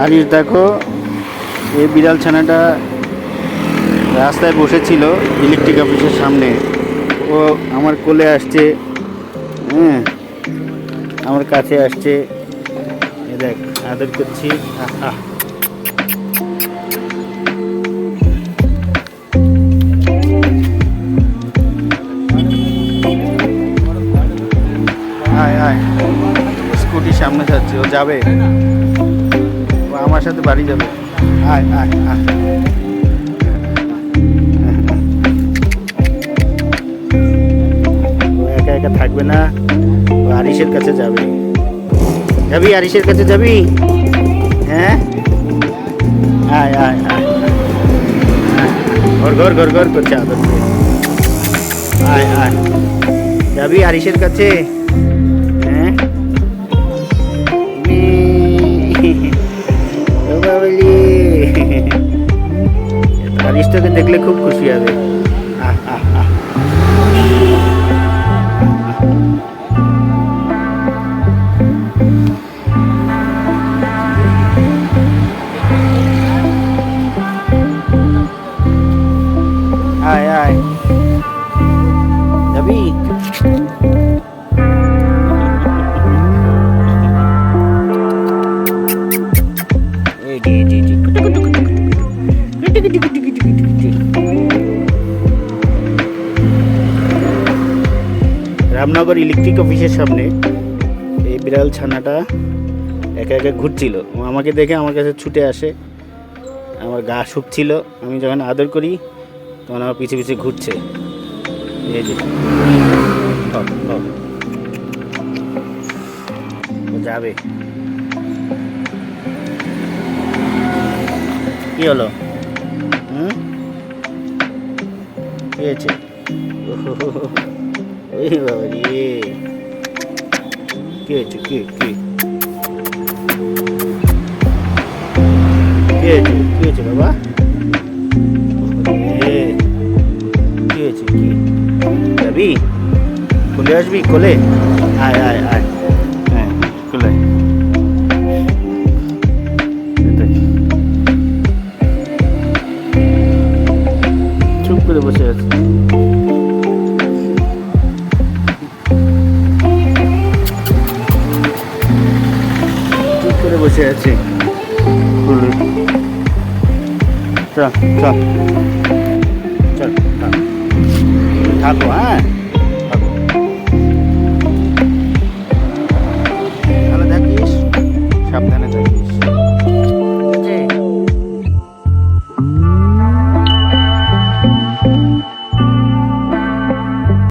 আরিস দেখো, এই বিড়াল ছানাটা রাস্তায় বসেছিল ইলেকট্রিক অফিসের সামনে। ও আমার কোলে আসছে, হ্যাঁ, আমার কাছে আসছে। এ দেখ, আদর করছি। আহ আয় আয়, স্কুটির সামনে যাচ্ছে, ও যাবে, ও আমার সাথে বাড়ি যাবে। আয় আয় আয়, ও একা একা থাকবে না, ও আরিসের কাছে যাবে। যাবি আরিসের কাছে যাবি? হ্যাঁ, আয় আয় আয়, ঘর ঘর ঘর ঘর করছে আদর করে। আয় আয়, যাবি আরিসের কাছে? হ্যাঁ, ও বাবলি, আরিস তোকে দেখলে খুব খুশি হবে। আহ আহ আহ, আয় আয়, যাবি? রামনগর ইলেকট্রিক অফিসের সামনে এই বিড়াল ছানাটা একা একা ঘুরছিল। ও আমাকে দেখে আমার কাছে ছুটে আসে। আমার গা শুকছিল, আমি যখন আদর করি তখন আমার পিছে পিছে ঘুরছে। এই যে ও যাবে। কি হলো? কি হয়েছে? এই বাবা রে, কি হয়েছে? কি কি কি হয়েছে? কি হয়েছে বাবা? কি হয়েছে? কি যাবি? কোলে আসবি? কোলে আয় আয় আয়, হ্যাঁ কোলে। চুপ করে বসে আছে। চুপ করে বসে আছে। চল চল চল, থাকো, হ্যাঁ থাকো, ভালো থাকিস, সাবধানে থাকিস।